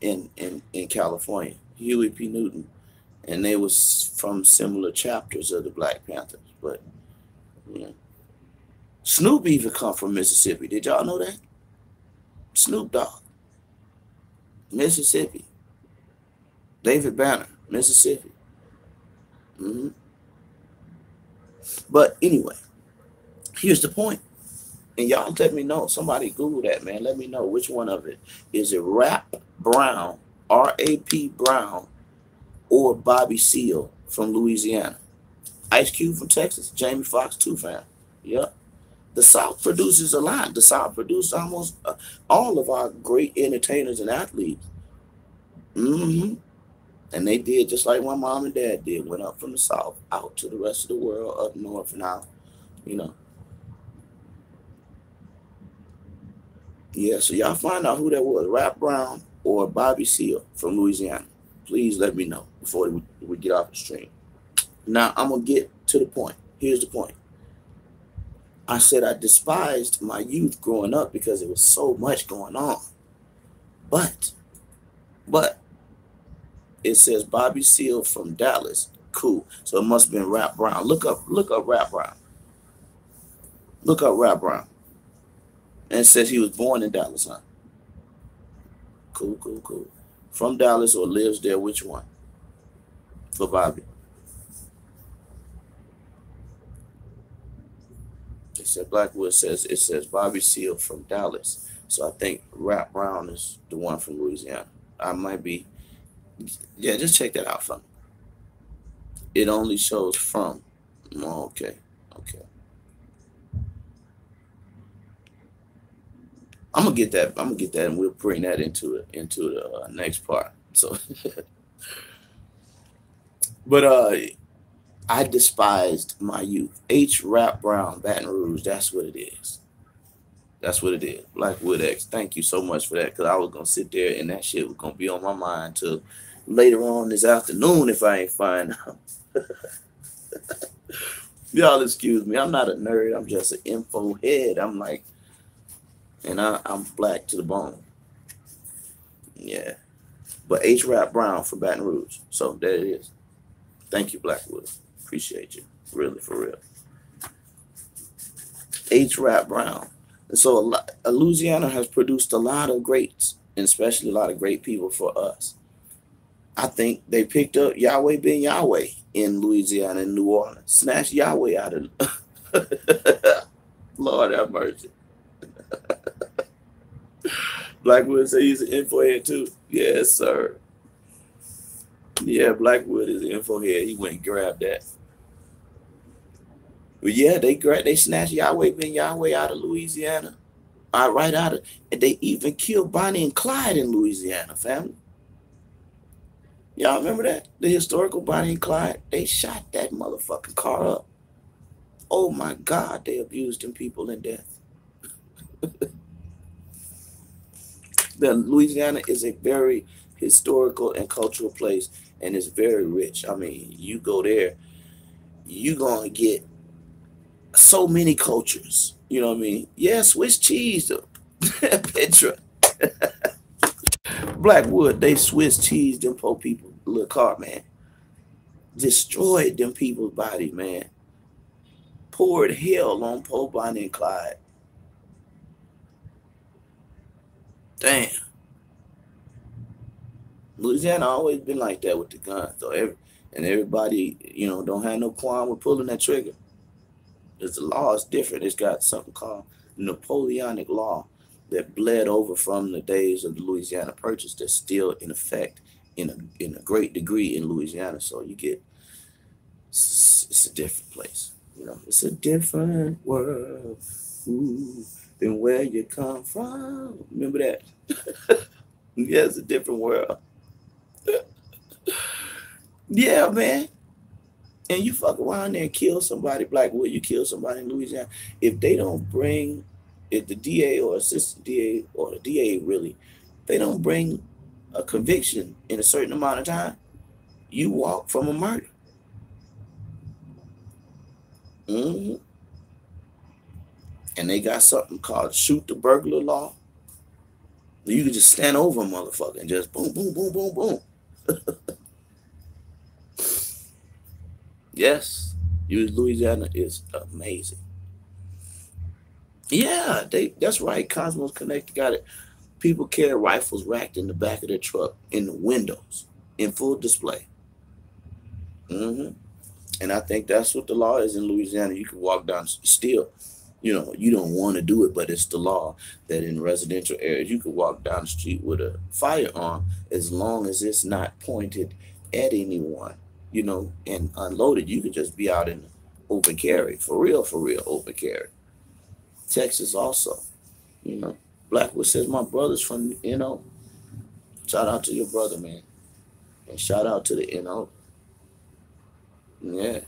California. Huey P. Newton. And they was from similar chapters of the Black Panthers. But you know. Snoop even come from Mississippi. Did y'all know that? Snoop Dogg, Mississippi. David Banner, Mississippi. Mm-hmm. But anyway, here's the point. And y'all let me know. Somebody Google that, man. Let me know which one of it. Is it Rap Brown, R-A-P Brown, or Bobby Seale from Louisiana? Ice Cube from Texas, Jamie Foxx too, fam. Yep. The South produces a lot. The South produces almost all of our great entertainers and athletes. Mm-hmm. And they did just like my mom and dad did. Went up from the South out to the rest of the world, up north and out. You know. Yeah, so y'all find out who that was. Rap Brown or Bobby Seale from Louisiana. Please let me know before we get off the stream. Now, I'm going to get to the point. Here's the point. I said I despised my youth growing up because there was so much going on. But, it says Bobby Seale from Dallas. Cool. So it must have been Rap Brown. Look up Rap Brown. Look up Rap Brown. And it says he was born in Dallas, huh? Cool. From Dallas or lives there, which one? For Bobby. It said Blackwood it says Bobby Seale from Dallas. So I think Rap Brown is the one from Louisiana. I might be. Yeah, just check that out for me. It only shows from. Oh, okay. I'm gonna get that, and we'll bring that into the next part. So, but I despised my youth. Rap Brown, Baton Rouge. That's what it is. Blackwood X. Thank you so much for that, because I was gonna sit there and that shit was gonna be on my mind till later on this afternoon if I ain't find out. Y'all excuse me. I'm not a nerd. I'm just an info head. I'm like. And I'm black to the bone. Yeah. But Rap Brown from Baton Rouge. So there it is. Thank you, Blackwood. Appreciate you. Really, for real. Rap Brown. And so Louisiana has produced a lot of greats, and especially a lot of great people for us. I think they picked up Yahweh Ben Yahweh in Louisiana and New Orleans. Snatched Yahweh out of Lord have mercy. Blackwood said he's an info head too. Yes, sir. Yeah, Blackwood is an info head. He went and grabbed that. But yeah, they snatched Yahweh Ben Yahweh out of Louisiana. Right out of, and they even killed Bonnie and Clyde in Louisiana, family. Y'all remember that? The historical Bonnie and Clyde? They shot that motherfucking car up. Oh my God, they abused them people in death. The Louisiana is a very historical and cultural place, and it's very rich. I mean, you go there, you gonna get so many cultures. You know what I mean? Yeah, Swiss cheese, Petra, Blackwood. They Swiss cheese them poor people. Little car, man. Destroyed them people's body, man. Poured hell on poor Bonnie and Clyde. Damn. Louisiana always been like that with the guns, though. And everybody, don't have no qualm with pulling that trigger. Because the law is different. It's got something called Napoleonic law that bled over from the days of the Louisiana Purchase that's still in effect in a great degree in Louisiana. So you get, it's a different place. It's a different world than where you come from. Remember that? Yeah, it's a different world. Yeah, man. And you fuck around there and kill somebody, Blackwood, you kill somebody in Louisiana. If they don't bring, if the DA or assistant DA or the DA really, they don't bring a conviction in a certain amount of time, you walk from a murder. Mm-hmm. And they got something called shoot the burglar law. You can just stand over a motherfucker and just boom, boom, boom, boom, boom. Yes, Louisiana is amazing. Yeah, that's right. Cosmos Connect got it. People carry rifles racked in the back of their truck, in the windows, in full display. Mm-hmm. And I think that's what the law is in Louisiana. You can walk down still. You don't want to do it, but it's the law that in residential areas you can walk down the street with a firearm as long as it's not pointed at anyone, and unloaded. You could just be out in open carry, for real, open carry. Texas also, Blackwood says my brother's from, shout out to your brother, man. And shout out to the, yeah.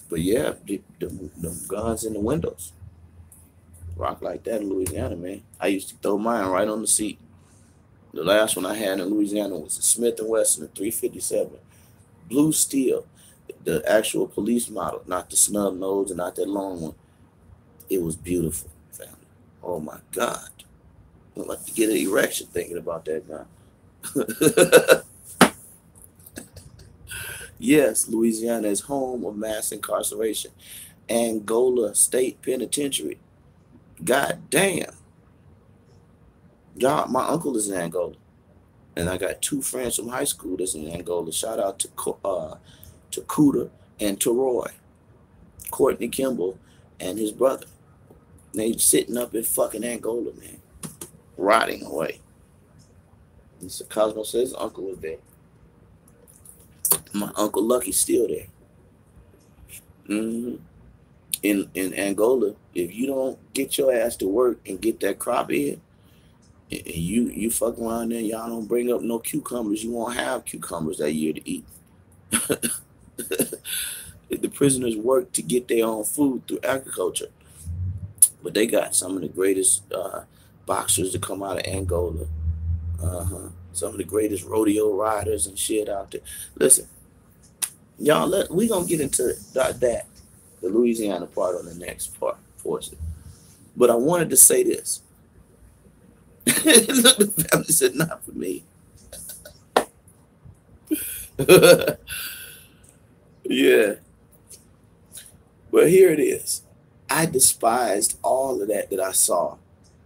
But yeah, the guns in the windows. Rock like that in Louisiana, man. I used to throw mine right on the seat. The last one I had in Louisiana was a Smith & Wesson, a 357. Blue steel, the actual police model, not the snub nose and not that long one. It was beautiful, family. Oh my God. I'd like to get an erection thinking about that gun. Yes, Louisiana is home of mass incarceration. Angola State Penitentiary. God damn. Y'all, my uncle is in Angola. And I got two friends from high school that's in Angola. Shout out to Kuda and to Roy. Courtney Kimball and his brother. They sitting up in fucking Angola, man. Rotting away. And so Cosmo says his uncle was there. My Uncle Lucky's still there. Mm-hmm. In Angola, if you don't get your ass to work and get that crop in, and you fuck around there, y'all don't bring up no cucumbers, you won't have cucumbers that year to eat. The prisoners work to get their own food through agriculture. But they got some of the greatest boxers to come out of Angola. Some of the greatest rodeo riders and shit out there. Listen, y'all, we gonna get into the Louisiana part on the next portion. But I wanted to say this. Look, the family said not for me. Yeah. But here it is. I despised all of that I saw.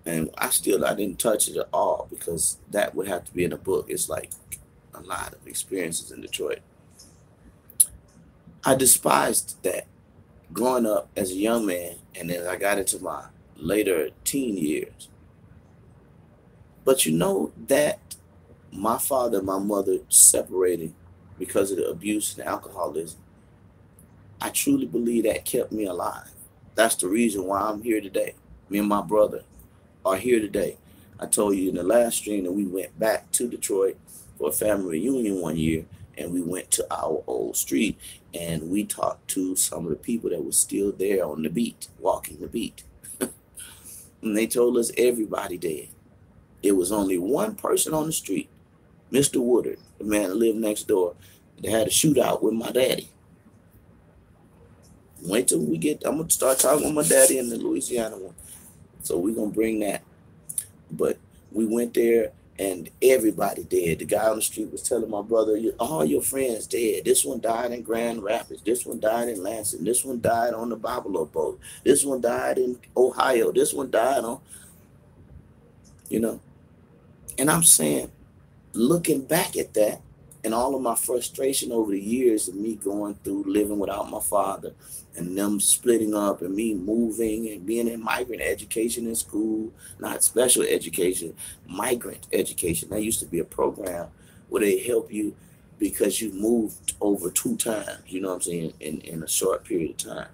And I didn't touch it at all because that would have to be in a book. It's like a lot of experiences in Detroit. I despised that growing up as a young man, and then I got into my later teen years. But you know that my father and my mother separated because of the abuse and alcoholism. I truly believe that kept me alive. That's the reason why I'm here today. Me and my brother are here today. I told you in the last stream that we went back to Detroit for a family reunion one year, and we went to our old street and we talked to some of the people that were still there on the beat, walking the beat. And they told us everybody dead. It was only one person on the street, Mr. Woodard, the man that lived next door, that had a shootout with my daddy. Wait till we get, I'm going to start talking with my daddy in the Louisiana one. So we're going to bring that. But we went there and everybody dead. The guy on the street was telling my brother, all your friends dead. This one died in Grand Rapids. This one died in Lansing. This one died on the Babalo boat. This one died in Ohio. This one died on, you know. And I'm saying, looking back at that and all of my frustration over the years of me going through living without my father and them splitting up and me moving and being in migrant education in school, not special education, migrant education. That used to be a program where they help you because you moved over 2 times, you know what I'm saying, in a short period of time.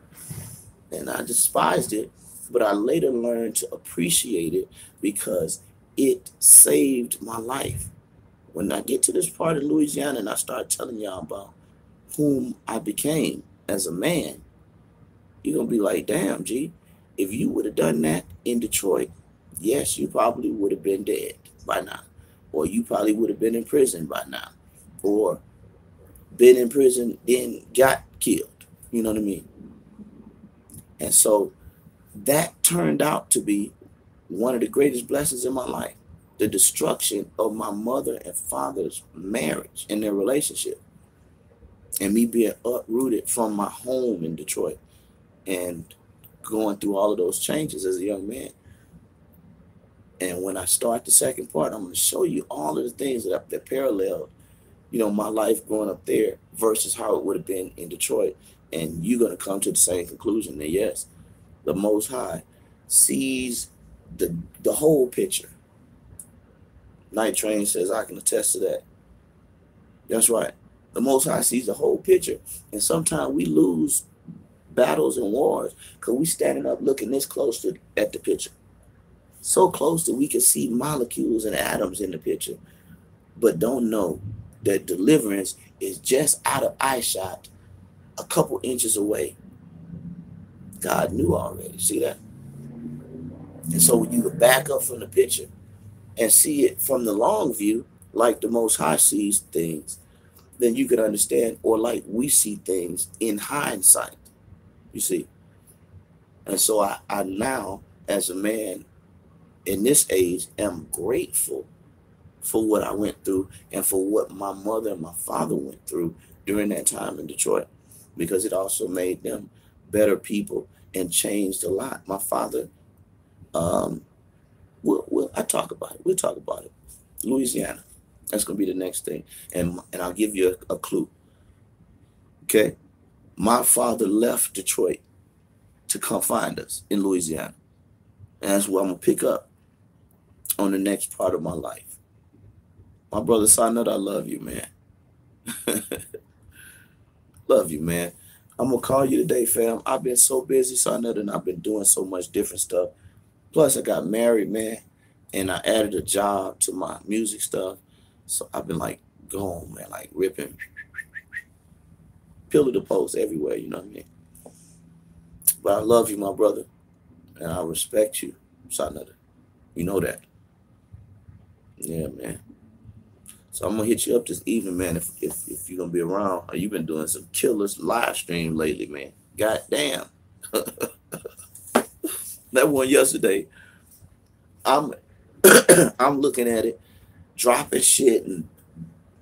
And I despised it, but I later learned to appreciate it because it saved my life. When I get to this part of Louisiana and I start telling y'all about whom I became as a man, you're going to be like, damn, G, if you would have done that in Detroit, yes, you probably would have been dead by now. Or you probably would have been in prison by now. Or been in prison, then got killed. You know what I mean? And so that turned out to be one of the greatest blessings in my life. The destruction of my mother and father's marriage and their relationship. And me being uprooted from my home in Detroit and going through all of those changes as a young man. And when I start the second part, I'm going to show you all of the things that paralleled, you know, my life growing up there versus how it would have been in Detroit. And you're going to come to the same conclusion that yes, the Most High sees the whole picture. Night Train says, I can attest to that. That's right. The Most High sees the whole picture. And sometimes we lose battles and wars because we standing up looking this close at the picture. So close that we can see molecules and atoms in the picture, but don't know that deliverance is just out of eyeshot, a couple inches away. God knew already. See that? And so when you back up from the picture and see it from the long view, like the Most High sees things, then you can understand, or like we see things in hindsight, you see. And so I now, as a man in this age, am grateful for what I went through and for what my mother and my father went through during that time in Detroit, because it also made them better people and changed a lot. My father, I talk about it. We'll talk about it. Louisiana. That's going to be the next thing. And I'll give you a clue. Okay? My father left Detroit to come find us in Louisiana. And that's what I'm going to pick up on the next part of my life. My brother Sonnet, I love you, man. Love you, man. I'm going to call you today, fam. I've been so busy, Sonnet, and I've been doing so much different stuff. Plus, I got married, man, and I added a job to my music stuff. So I've been like going, man, like ripping, pillar to post everywhere, you know what I mean? But I love you, my brother, and I respect you, Sonnet. You know that. Yeah, man. So I'm gonna hit you up this evening, man. If you're gonna be around, you've been doing some killers live stream lately, man. God damn. That one yesterday, I'm I'm looking at it, dropping shit and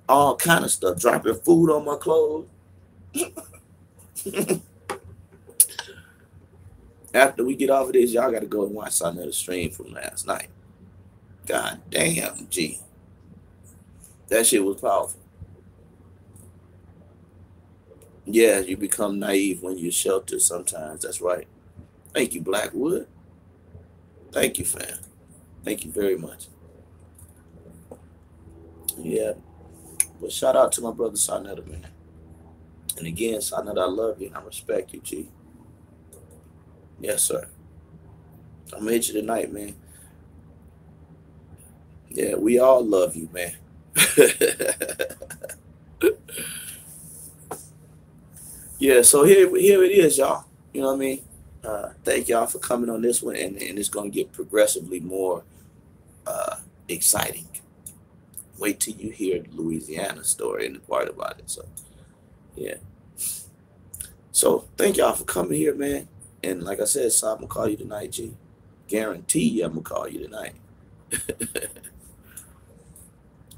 all kind of stuff, dropping food on my clothes. After we get off of this, y'all got to go and watch another stream from last night. God damn, G. That shit was powerful. Yeah, you become naive when you're sheltered sometimes. That's right. Thank you, Blackwood. Thank you, fam. Thank you very much. Yeah. But shout out to my brother Sonetta, man. And again, Sonetta, I love you and I respect you, G. Yes, sir. I'm gonna hit you tonight, man. Yeah, we all love you, man. Yeah, so here it is, y'all. You know what I mean? Thank y'all for coming on this one, and it's gonna get progressively more uh, exciting. Wait till you hear the Louisiana story and the part about it. So yeah. So thank y'all for coming here, man. And like I said, so I'm gonna call you tonight, G. Guarantee you I'm gonna call you tonight.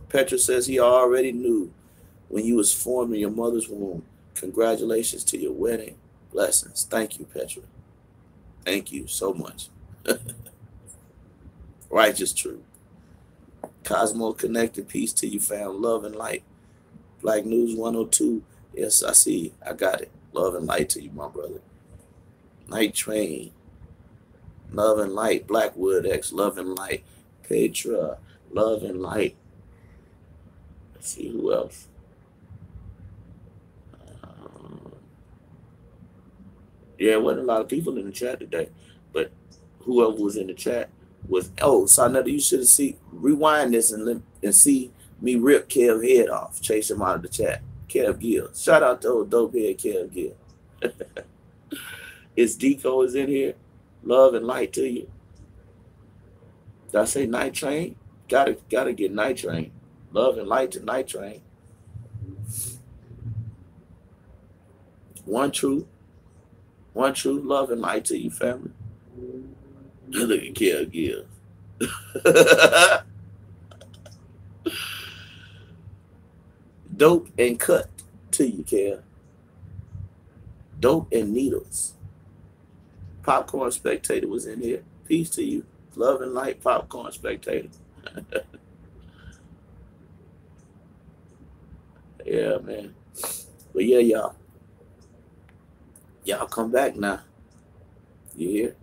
Petra says he already knew when you was formed in your mother's womb. Congratulations to your wedding. Blessings. Thank you, Petra. Thank you so much. Righteous truth. Cosmo connected. Peace to you, fam. Love and light. Black News 102. Yes, I see. I got it. Love and light to you, my brother. Night Train. Love and light. Blackwood X. Love and light. Petra. Love and light. Let's see who else. Yeah, wasn't a lot of people in the chat today, but whoever was in the chat was. Oh, Sonetta, you should have see. Rewind this and see me rip Kev head off, chase him out of the chat. Kev Gill. Shout out to old dope head Kev Gill. It's Deco is in here. Love and light to you. Did I say Night Train? Gotta get Night Train. Love and light to Night Train. One true love and light to you, family. Look at Kev Gill. Dope and cut to you, Kev. Dope and needles. Popcorn Spectator was in here. Peace to you. Love and light, Popcorn Spectator. Yeah, man. But yeah, y'all. Y'all come back now. You hear?